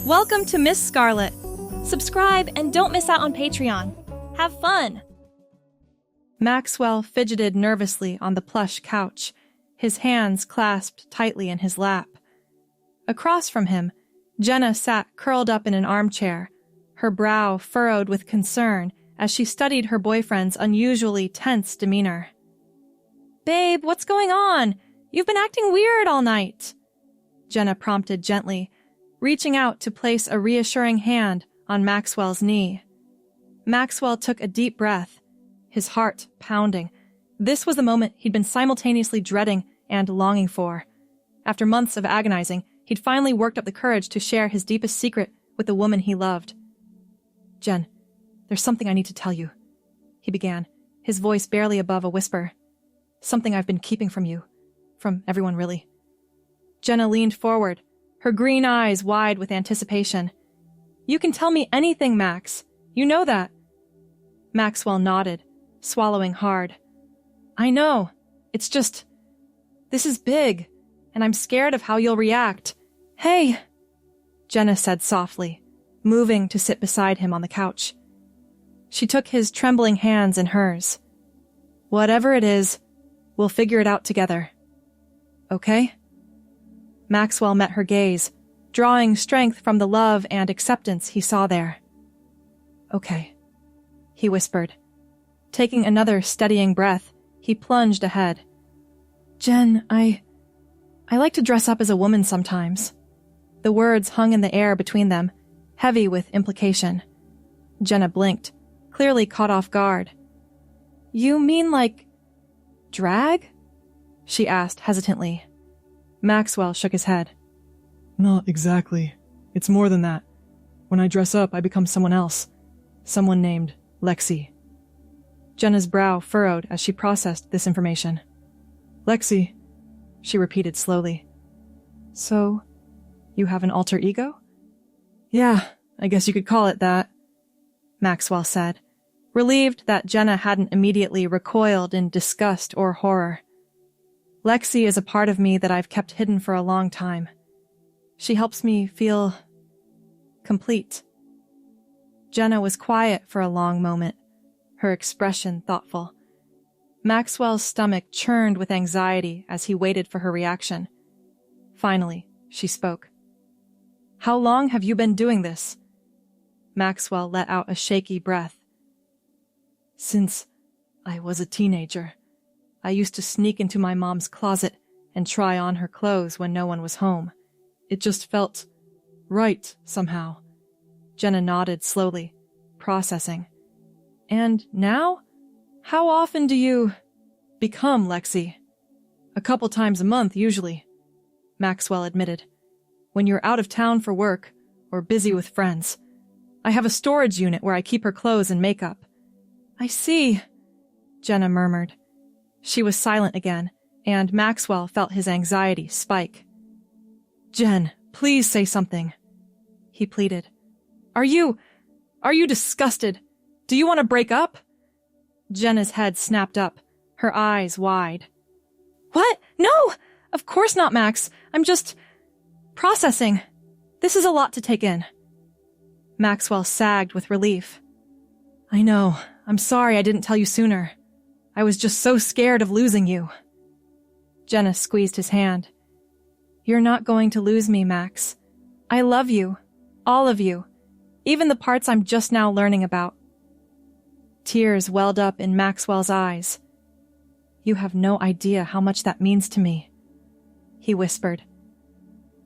Welcome to Miss Scarlett. Subscribe and don't miss out on Patreon. Have fun! Maxwell fidgeted nervously on the plush couch, his hands clasped tightly in his lap. Across from him, Jenna sat curled up in an armchair, her brow furrowed with concern as she studied her boyfriend's unusually tense demeanor. "Babe, what's going on? You've been acting weird all night," Jenna prompted gently, reaching out to place a reassuring hand on Maxwell's knee. Maxwell took a deep breath, his heart pounding. This was the moment he'd been simultaneously dreading and longing for. After months of agonizing, he'd finally worked up the courage to share his deepest secret with the woman he loved. "Jen, there's something I need to tell you," he began, his voice barely above a whisper. "Something I've been keeping from you. From everyone, really." Jenna leaned forward, her green eyes wide with anticipation. "You can tell me anything, Max. You know that." Maxwell nodded, swallowing hard. "I know. It's just... this is big, and I'm scared of how you'll react. Hey," Jenna said softly, moving to sit beside him on the couch. She took his trembling hands in hers. "Whatever it is, we'll figure it out together. Okay?" Maxwell met her gaze, drawing strength from the love and acceptance he saw there. "Okay," he whispered. Taking another steadying breath, he plunged ahead. "Jen, I like to dress up as a woman sometimes." The words hung in the air between them, heavy with implication. Jenna blinked, clearly caught off guard. "You mean like... drag?" she asked hesitantly. Maxwell shook his head. "Not exactly. It's more than that. When I dress up, I become someone else. Someone named Lexi." Jenna's brow furrowed as she processed this information. "Lexi," she repeated slowly. "So, you have an alter ego?" "Yeah, I guess you could call it that," Maxwell said, relieved that Jenna hadn't immediately recoiled in disgust or horror. "Lexi is a part of me that I've kept hidden for a long time. She helps me feel... complete." Jenna was quiet for a long moment, her expression thoughtful. Maxwell's stomach churned with anxiety as he waited for her reaction. Finally, she spoke. "How long have you been doing this?" Maxwell let out a shaky breath. "Since I was a teenager. I used to sneak into my mom's closet and try on her clothes when no one was home. It just felt right somehow." Jenna nodded slowly, processing. "And now? How often do you become Lexi?" "A couple times a month, usually," Maxwell admitted. "When you're out of town for work or busy with friends. I have a storage unit where I keep her clothes and makeup." "I see," Jenna murmured. She was silent again, and Maxwell felt his anxiety spike. "Jen, please say something," he pleaded. Are you disgusted? Do you want to break up?" Jenna's head snapped up, her eyes wide. "What? No! Of course not, Max. I'm just... processing. This is a lot to take in." Maxwell sagged with relief. "I know. I'm sorry I didn't tell you sooner. I was just so scared of losing you." Jenna squeezed his hand. "You're not going to lose me, Max. I love you. All of you. Even the parts I'm just now learning about." Tears welled up in Maxwell's eyes. "You have no idea how much that means to me," he whispered.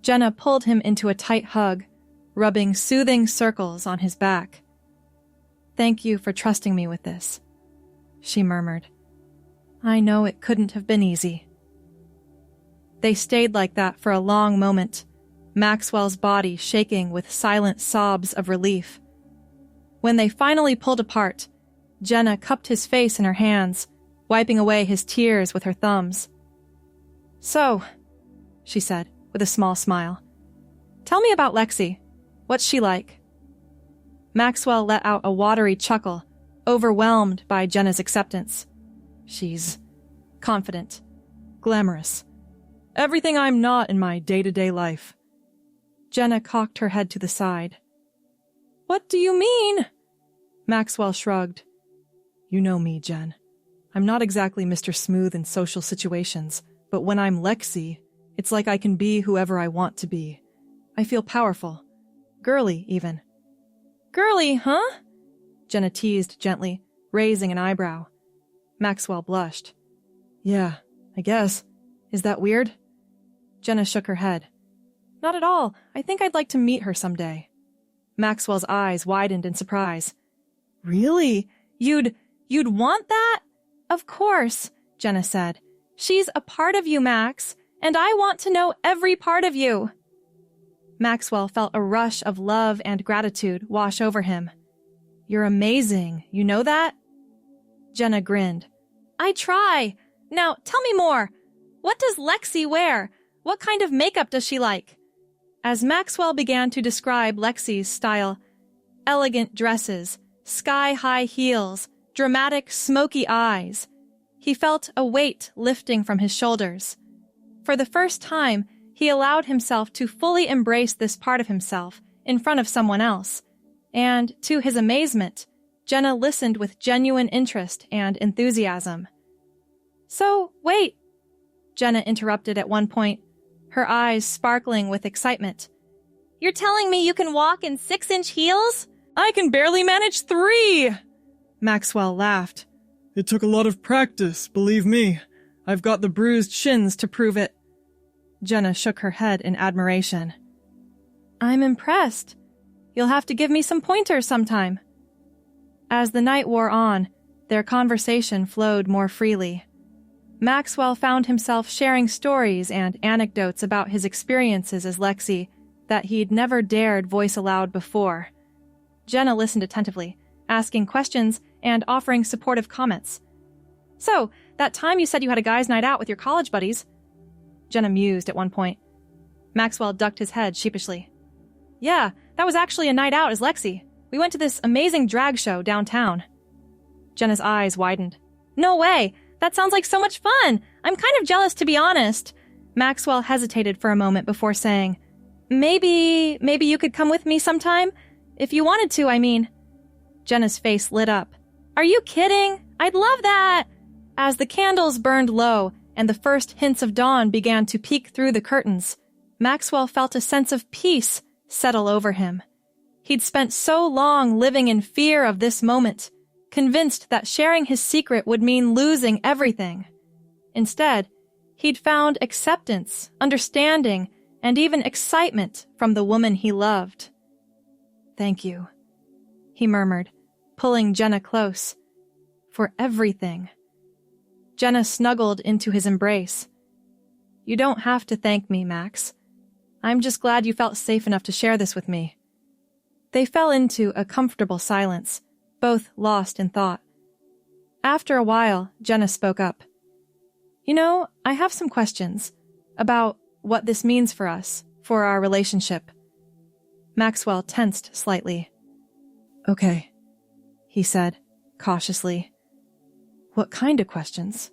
Jenna pulled him into a tight hug, rubbing soothing circles on his back. "Thank you for trusting me with this," she murmured. "I know it couldn't have been easy." They stayed like that for a long moment, Maxwell's body shaking with silent sobs of relief. When they finally pulled apart, Jenna cupped his face in her hands, wiping away his tears with her thumbs. "So," she said, with a small smile, "tell me about Lexi. What's she like?" Maxwell let out a watery chuckle, overwhelmed by Jenna's acceptance. "She's confident, glamorous. Everything I'm not in my day-to-day life." Jenna cocked her head to the side. What do you mean? Maxwell shrugged. You know me, Jen. I'm not exactly Mr. Smooth in social situations, but when I'm Lexi, it's like I can be whoever I want to be. I feel powerful. Girly, even. Girly, huh? Jenna teased gently, raising an eyebrow. Maxwell blushed. Yeah, I guess. Is that weird? Jenna shook her head. Not at all. I think I'd like to meet her someday. Maxwell's eyes widened in surprise. Really? You'd want that? Of course, Jenna said. She's a part of you, Max, and I want to know every part of you. Maxwell felt a rush of love and gratitude wash over him. You're amazing, you know that? Jenna grinned. I try. Now, tell me more. What does Lexi wear? What kind of makeup does she like? As Maxwell began to describe Lexi's style, elegant dresses, sky-high heels, dramatic, smoky eyes, he felt a weight lifting from his shoulders. For the first time, he allowed himself to fully embrace this part of himself in front of someone else, and, to his amazement, Jenna listened with genuine interest and enthusiasm. So, wait, Jenna interrupted at one point, her eyes sparkling with excitement. You're telling me you can walk in 6-inch heels? I can barely manage 3! Maxwell laughed. It took a lot of practice, believe me. I've got the bruised shins to prove it. Jenna shook her head in admiration. I'm impressed. You'll have to give me some pointers sometime. As the night wore on, their conversation flowed more freely. Maxwell found himself sharing stories and anecdotes about his experiences as Lexi that he'd never dared voice aloud before. Jenna listened attentively, asking questions and offering supportive comments. So, that time you said you had a guys' night out with your college buddies, Jenna mused at one point. Maxwell ducked his head sheepishly. Yeah, that was actually a night out as Lexi. We went to this amazing drag show downtown. Jenna's eyes widened. No way! That sounds like so much fun! I'm kind of jealous, to be honest. Maxwell hesitated for a moment before saying, Maybe you could come with me sometime? If you wanted to, I mean. Jenna's face lit up. Are you kidding? I'd love that! As the candles burned low and the first hints of dawn began to peek through the curtains, Maxwell felt a sense of peace settle over him. He'd spent so long living in fear of this moment, convinced that sharing his secret would mean losing everything. Instead, he'd found acceptance, understanding, and even excitement from the woman he loved. Thank you, he murmured, pulling Jenna close. For everything. Jenna snuggled into his embrace. You don't have to thank me, Max. I'm just glad you felt safe enough to share this with me. They fell into a comfortable silence, both lost in thought. After a while, Jenna spoke up. You know, I have some questions about what this means for us, for our relationship. Maxwell tensed slightly. Okay, he said, cautiously. What kind of questions?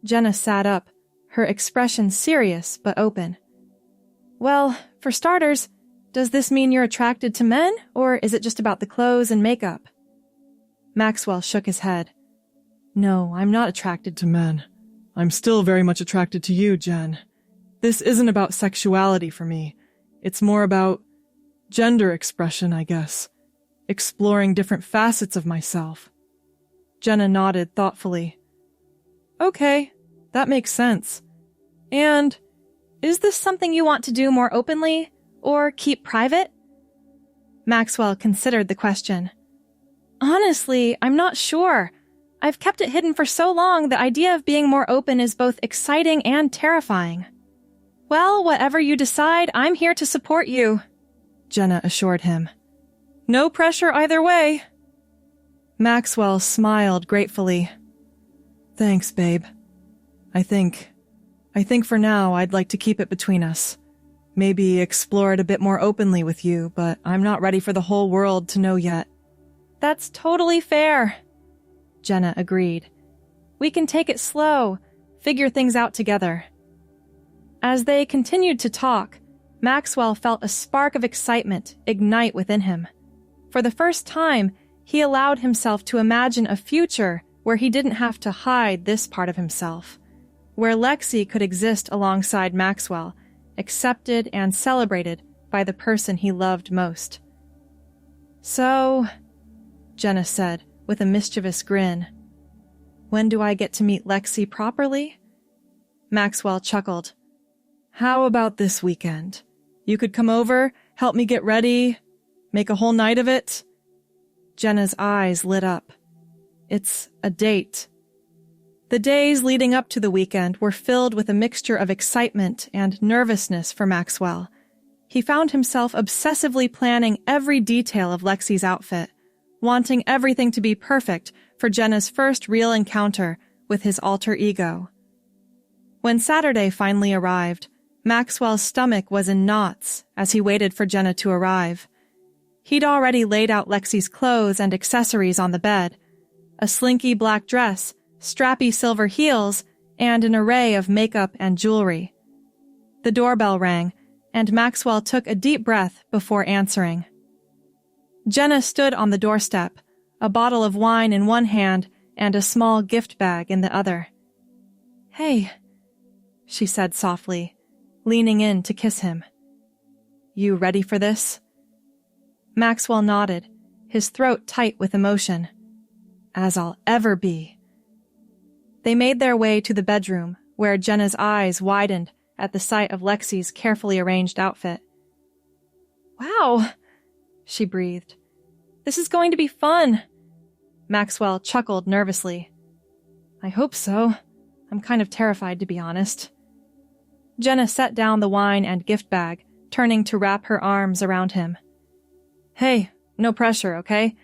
Jenna sat up, her expression serious but open. Well, for starters, does this mean you're attracted to men, or is it just about the clothes and makeup? Maxwell shook his head. No, I'm not attracted to men. I'm still very much attracted to you, Jen. This isn't about sexuality for me. It's more about gender expression, I guess. Exploring different facets of myself. Jenna nodded thoughtfully. Okay, that makes sense. And is this something you want to do more openly, or keep private? Maxwell considered the question. Honestly, I'm not sure. I've kept it hidden for so long, the idea of being more open is both exciting and terrifying. Well, whatever you decide, I'm here to support you, Jenna assured him. No pressure either way. Maxwell smiled gratefully. Thanks, babe. I think for now I'd like to keep it between us. Maybe explore it a bit more openly with you, but I'm not ready for the whole world to know yet. That's totally fair, Jenna agreed. We can take it slow, figure things out together. As they continued to talk, Maxwell felt a spark of excitement ignite within him. For the first time, he allowed himself to imagine a future where he didn't have to hide this part of himself, where Lexi could exist alongside Maxwell, accepted and celebrated by the person he loved most. "So," Jenna said with a mischievous grin, "when do I get to meet Lexi properly?" Maxwell chuckled. "How about this weekend? You could come over, help me get ready, make a whole night of it?" Jenna's eyes lit up. "It's a date." The days leading up to the weekend were filled with a mixture of excitement and nervousness for Maxwell. He found himself obsessively planning every detail of Lexi's outfit, wanting everything to be perfect for Jenna's first real encounter with his alter ego. When Saturday finally arrived, Maxwell's stomach was in knots as he waited for Jenna to arrive. He'd already laid out Lexi's clothes and accessories on the bed, a slinky black dress, strappy silver heels, and an array of makeup and jewelry. The doorbell rang, and Maxwell took a deep breath before answering. Jenna stood on the doorstep, a bottle of wine in one hand and a small gift bag in the other. "Hey," she said softly, leaning in to kiss him. "You ready for this?" Maxwell nodded, his throat tight with emotion. "As I'll ever be." They made their way to the bedroom, where Jenna's eyes widened at the sight of Lexi's carefully arranged outfit. "Wow," she breathed. "This is going to be fun." Maxwell chuckled nervously. "I hope so. I'm kind of terrified, to be honest." Jenna set down the wine and gift bag, turning to wrap her arms around him. "Hey, no pressure, okay?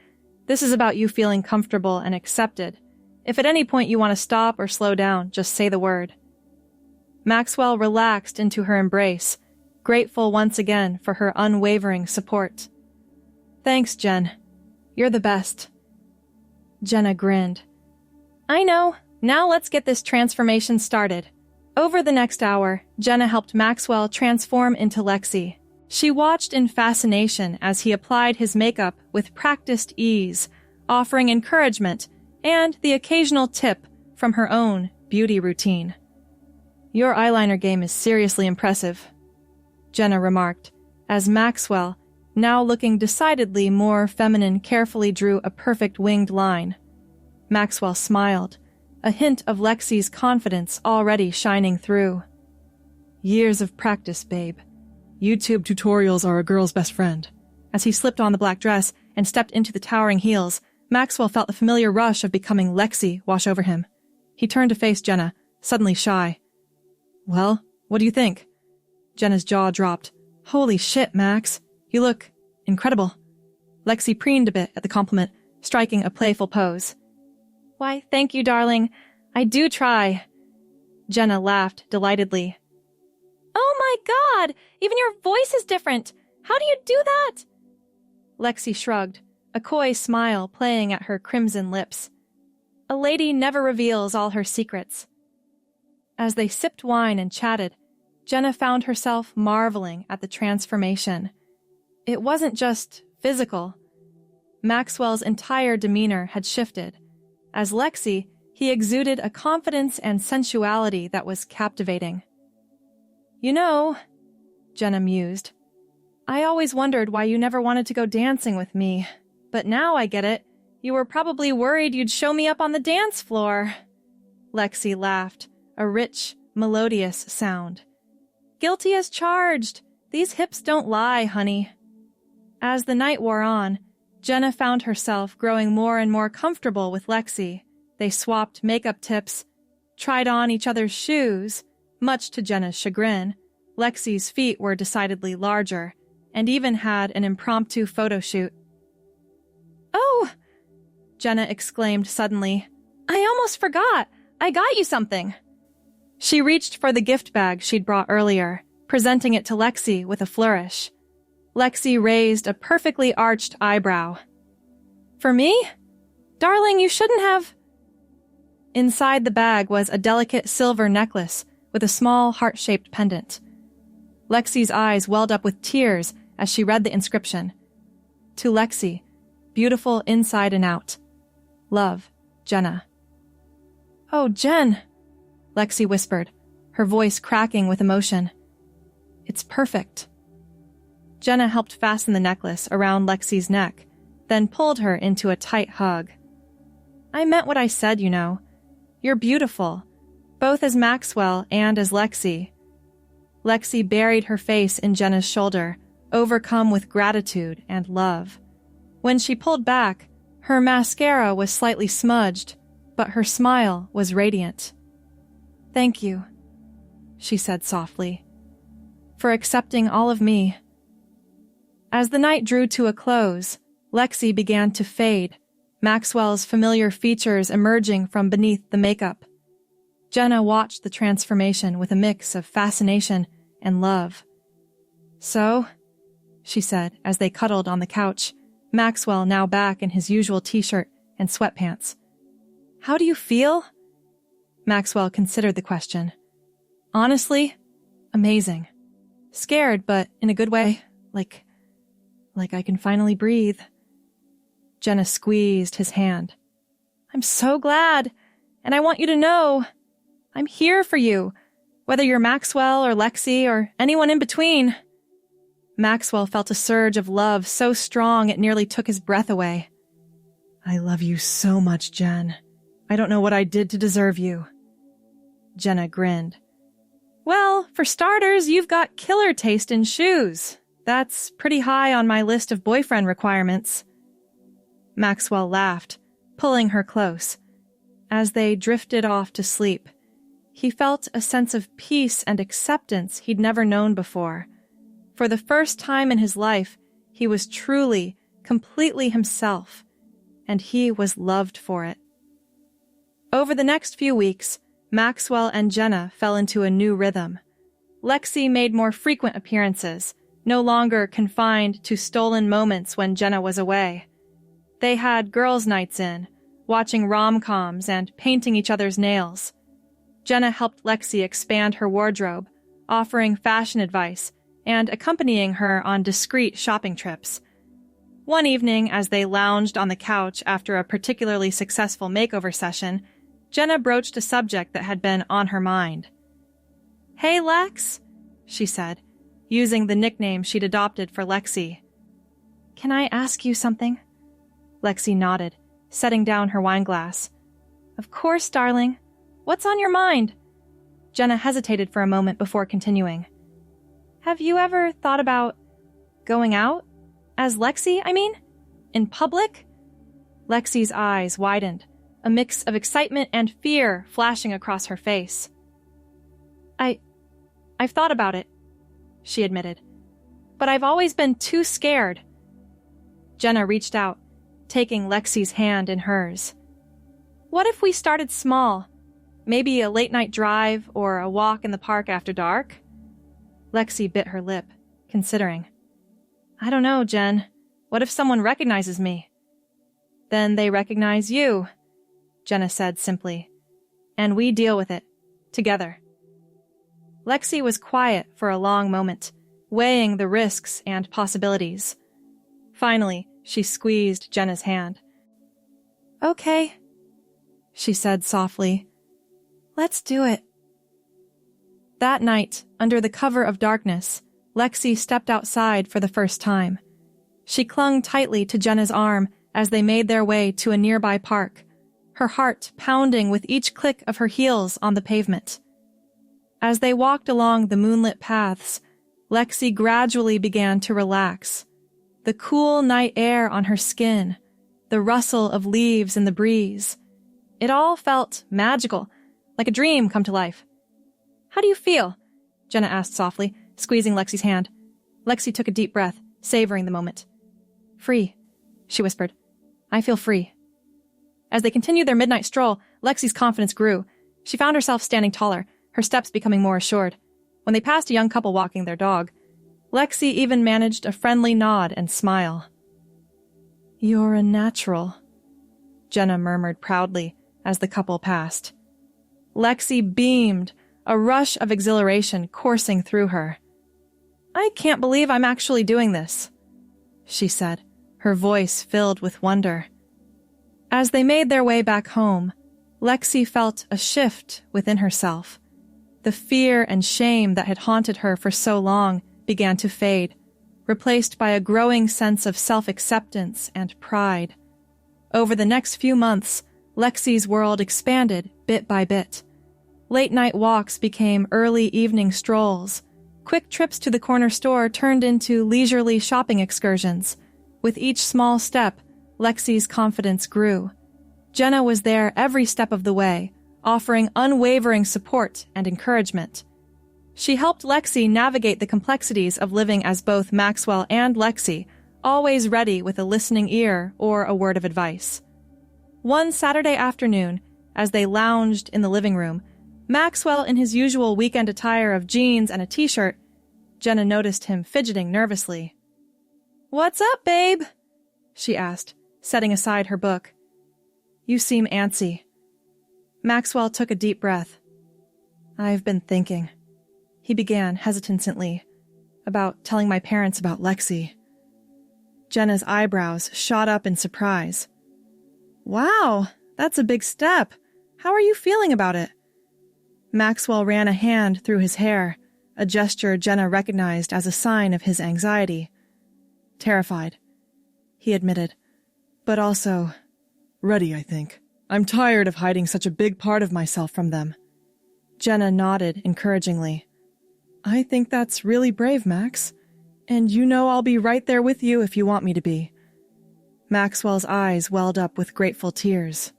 This is about you feeling comfortable and accepted. If at any point you want to stop or slow down, just say the word." Maxwell relaxed into her embrace, grateful once again for her unwavering support. "Thanks, Jen. You're the best." Jenna grinned. "I know. Now let's get this transformation started." Over the next hour, Jenna helped Maxwell transform into Lexi. She watched in fascination as he applied his makeup with practiced ease, offering encouragement and the occasional tip from her own beauty routine. "Your eyeliner game is seriously impressive," Jenna remarked, as Maxwell, now looking decidedly more feminine, carefully drew a perfect winged line. Maxwell smiled, a hint of Lexi's confidence already shining through. "Years of practice, babe. YouTube tutorials are a girl's best friend." As he slipped on the black dress and stepped into the towering heels, Maxwell felt the familiar rush of becoming Lexi wash over him. He turned to face Jenna, suddenly shy. "Well, what do you think?" Jenna's jaw dropped. "Holy shit, Max. You look incredible." Lexi preened a bit at the compliment, striking a playful pose. "Why, thank you, darling. I do try." Jenna laughed delightedly. "Oh my God! Even your voice is different! How do you do that?" Lexi shrugged, a coy smile playing at her crimson lips. A lady never reveals all her secrets. As they sipped wine and chatted, Jenna found herself marveling at the transformation. It wasn't just physical. Maxwell's entire demeanor had shifted. As Lexi, he exuded a confidence and sensuality that was captivating. "You know," Jenna mused, "I always wondered why you never wanted to go dancing with me. But now I get it. You were probably worried you'd show me up on the dance floor." Lexi laughed, a rich, melodious sound. "Guilty as charged. These hips don't lie, honey." As the night wore on, Jenna found herself growing more and more comfortable with Lexi. They swapped makeup tips, tried on each other's shoes. Much to Jenna's chagrin, Lexi's feet were decidedly larger, and even had an impromptu photo shoot. "Oh!" Jenna exclaimed suddenly. "I almost forgot. I got you something." She reached for the gift bag she'd brought earlier, presenting it to Lexi with a flourish. Lexi raised a perfectly arched eyebrow. "For me? Darling, you shouldn't have..." Inside the bag was a delicate silver necklace with a small heart-shaped pendant. Lexi's eyes welled up with tears as she read the inscription. To Lexi, beautiful inside and out. Love, Jenna. Oh, Jen, Lexi whispered, her voice cracking with emotion. It's perfect. Jenna helped fasten the necklace around Lexi's neck, then pulled her into a tight hug. I meant what I said, you know. You're beautiful, both as Maxwell and as Lexi. Lexi buried her face in Jenna's shoulder, overcome with gratitude and love. When she pulled back, her mascara was slightly smudged, but her smile was radiant. Thank you, she said softly, for accepting all of me. As the night drew to a close, Lexi began to fade, Maxwell's familiar features emerging from beneath the makeup. Jenna watched the transformation with a mix of fascination and love. So, she said as they cuddled on the couch, Maxwell now back in his usual t-shirt and sweatpants. How do you feel? Maxwell considered the question. Honestly, amazing. Scared, but in a good way, like I can finally breathe. Jenna squeezed his hand. I'm so glad, and I want you to know, I'm here for you, whether you're Maxwell or Lexi or anyone in between. Maxwell felt a surge of love so strong it nearly took his breath away. I love you so much, Jen. I don't know what I did to deserve you. Jenna grinned. Well, for starters, you've got killer taste in shoes. That's pretty high on my list of boyfriend requirements. Maxwell laughed, pulling her close. As they drifted off to sleep, he felt a sense of peace and acceptance he'd never known before. For the first time in his life, he was truly, completely himself, and he was loved for it. Over the next few weeks, Maxwell and Jenna fell into a new rhythm. Lexi made more frequent appearances, no longer confined to stolen moments when Jenna was away. They had girls' nights in, watching rom-coms and painting each other's nails. Jenna helped Lexi expand her wardrobe, offering fashion advice and accompanying her on discreet shopping trips. One evening, as they lounged on the couch after a particularly successful makeover session, Jenna broached a subject that had been on her mind. Hey, Lex, she said, using the nickname she'd adopted for Lexi. Can I ask you something? Lexi nodded, setting down her wineglass. Of course, darling. What's on your mind? Jenna hesitated for a moment before continuing. Have you ever thought about going out? As Lexi, I mean? In public? Lexi's eyes widened, a mix of excitement and fear flashing across her face. I've thought about it, she admitted. But I've always been too scared. Jenna reached out, taking Lexi's hand in hers. What if we started small? Maybe a late-night drive or a walk in the park after dark? Lexi bit her lip, considering. I don't know, Jen. What if someone recognizes me? Then they recognize you, Jenna said simply. And we deal with it, together. Lexi was quiet for a long moment, weighing the risks and possibilities. Finally, she squeezed Jenna's hand. Okay, she said softly. Let's do it. That night, under the cover of darkness, Lexi stepped outside for the first time. She clung tightly to Jenna's arm as they made their way to a nearby park, her heart pounding with each click of her heels on the pavement. As they walked along the moonlit paths, Lexi gradually began to relax. The cool night air on her skin, the rustle of leaves in the breeze. It all felt magical, like a dream come to life. How do you feel? Jenna asked softly, squeezing Lexi's hand. Lexi took a deep breath, savoring the moment. Free, she whispered. I feel free. As they continued their midnight stroll, Lexi's confidence grew. She found herself standing taller, her steps becoming more assured. When they passed a young couple walking their dog, Lexi even managed a friendly nod and smile. You're a natural, Jenna murmured proudly as the couple passed. Lexi beamed, a rush of exhilaration coursing through her. I can't believe I'm actually doing this, she said, her voice filled with wonder. As they made their way back home, Lexi felt a shift within herself. The fear and shame that had haunted her for so long began to fade, replaced by a growing sense of self-acceptance and pride. Over the next few months, Lexi's world expanded bit by bit. Late-night walks became early evening strolls. Quick trips to the corner store turned into leisurely shopping excursions. With each small step, Lexi's confidence grew. Jenna was there every step of the way, offering unwavering support and encouragement. She helped Lexi navigate the complexities of living as both Maxwell and Lexi, always ready with a listening ear or a word of advice. One Saturday afternoon, as they lounged in the living room, Maxwell in his usual weekend attire of jeans and a t-shirt, Jenna noticed him fidgeting nervously. "What's up, babe?" she asked, setting aside her book. "You seem antsy." Maxwell took a deep breath. "I've been thinking," he began hesitantly, "about telling my parents about Lexi." Jenna's eyebrows shot up in surprise. "Wow, that's a big step. How are you feeling about it?" Maxwell ran a hand through his hair, a gesture Jenna recognized as a sign of his anxiety. "Terrified," he admitted, "but also ready, I think. I'm tired of hiding such a big part of myself from them." Jenna nodded encouragingly. "I think that's really brave, Max. And you know I'll be right there with you if you want me to be." Maxwell's eyes welled up with grateful tears.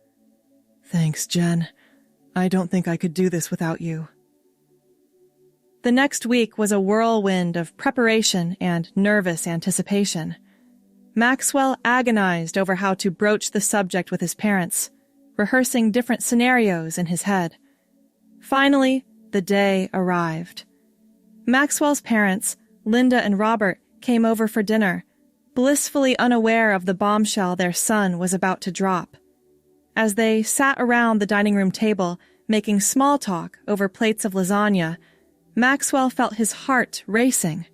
"Thanks, Jen. I don't think I could do this without you." The next week was a whirlwind of preparation and nervous anticipation. Maxwell agonized over how to broach the subject with his parents, rehearsing different scenarios in his head. Finally, the day arrived. Maxwell's parents, Linda and Robert, came over for dinner, blissfully unaware of the bombshell their son was about to drop. As they sat around the dining room table, making small talk over plates of lasagna, Maxwell felt his heart racing.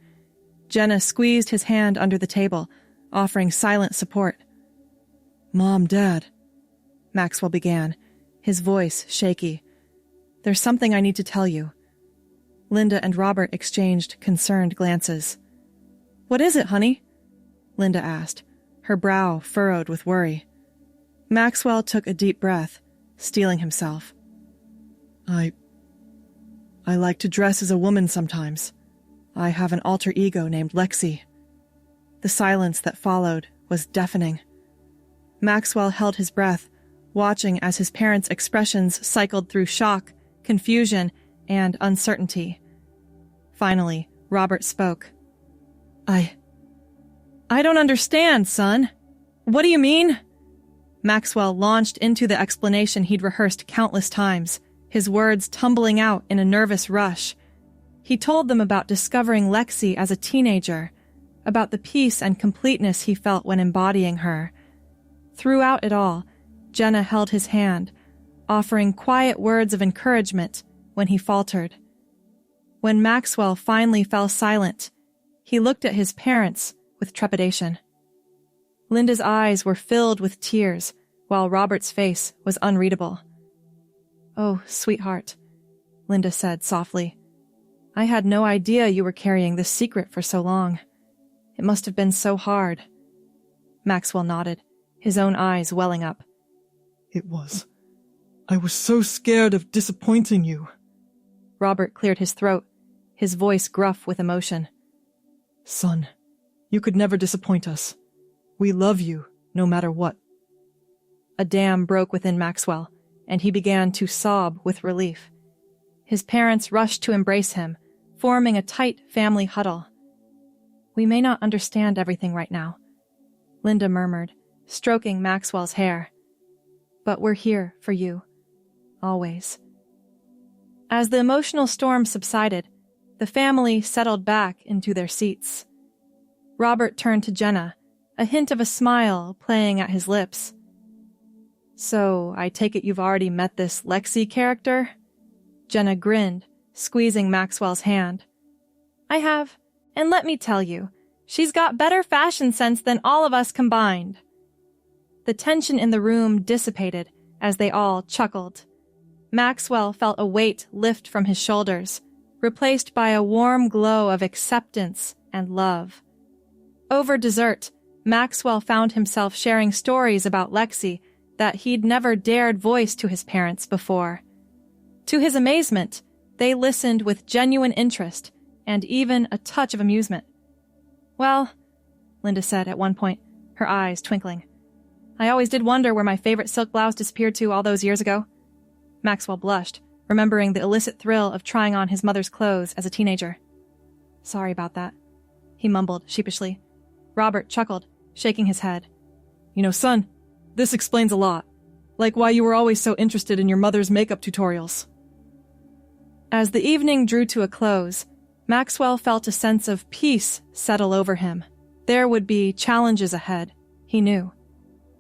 Jenna squeezed his hand under the table, offering silent support. "Mom, Dad," Maxwell began, his voice shaky. "There's something I need to tell you." Linda and Robert exchanged concerned glances. "What is it, honey?" Linda asked, her brow furrowed with worry. Maxwell took a deep breath, steeling himself. I like to dress as a woman sometimes. I have an alter ego named Lexi." The silence that followed was deafening. Maxwell held his breath, watching as his parents' expressions cycled through shock, confusion, and uncertainty. Finally, Robert spoke. I don't understand, son. What do you mean?" Maxwell launched into the explanation he'd rehearsed countless times, his words tumbling out in a nervous rush. He told them about discovering Lexi as a teenager, about the peace and completeness he felt when embodying her. Throughout it all, Jenna held his hand, offering quiet words of encouragement when he faltered. When Maxwell finally fell silent, he looked at his parents with trepidation. Linda's eyes were filled with tears, while Robert's face was unreadable. "Oh, sweetheart," Linda said softly. "I had no idea you were carrying this secret for so long. It must have been so hard." Maxwell nodded, his own eyes welling up. "It was. I was so scared of disappointing you." Robert cleared his throat, his voice gruff with emotion. "Son, you could never disappoint us. We love you, no matter what." A dam broke within Maxwell, and he began to sob with relief. His parents rushed to embrace him, forming a tight family huddle. "We may not understand everything right now," Linda murmured, stroking Maxwell's hair. "But we're here for you. Always." As the emotional storm subsided, the family settled back into their seats. Robert turned to Jenna, a hint of a smile playing at his lips. "So, I take it you've already met this Lexi character?" Jenna grinned, squeezing Maxwell's hand. "I have, And let me tell you, she's got better fashion sense than all of us combined. The tension in the room dissipated as they all chuckled. Maxwell felt a weight lift from his shoulders, replaced by a warm glow of acceptance and love. Over dessert, Maxwell found himself sharing stories about Lexi that he'd never dared voice to his parents before. To his amazement, they listened with genuine interest and even a touch of amusement. "Well," Linda said at one point, her eyes twinkling, "I always did wonder where my favorite silk blouse disappeared to all those years ago." Maxwell blushed, remembering the illicit thrill of trying on his mother's clothes as a teenager. "Sorry about that," he mumbled sheepishly. Robert chuckled, shaking his head. "You know, son, this explains a lot. Like why you were always so interested in your mother's makeup tutorials." As the evening drew to a close, Maxwell felt a sense of peace settle over him. There would be challenges ahead, he knew.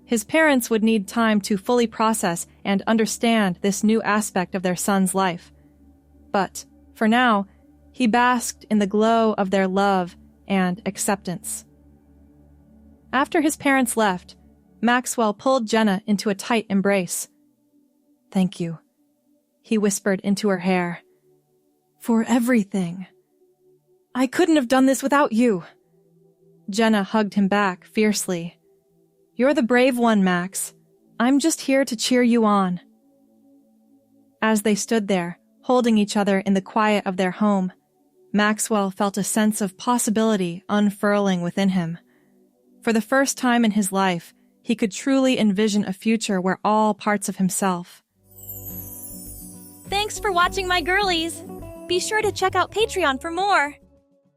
His parents would need time to fully process and understand this new aspect of their son's life. But, for now, he basked in the glow of their love and acceptance. After his parents left, Maxwell pulled Jenna into a tight embrace. "Thank you," he whispered into her hair. "For everything. I couldn't have done this without you." Jenna hugged him back fiercely. "You're the brave one, Max. I'm just here to cheer you on." As they stood there, holding each other in the quiet of their home, Maxwell felt a sense of possibility unfurling within him. For the first time in his life, he could truly envision a future where all parts of himself. Thanks for watching, my girlies! Be sure to check out Patreon for more!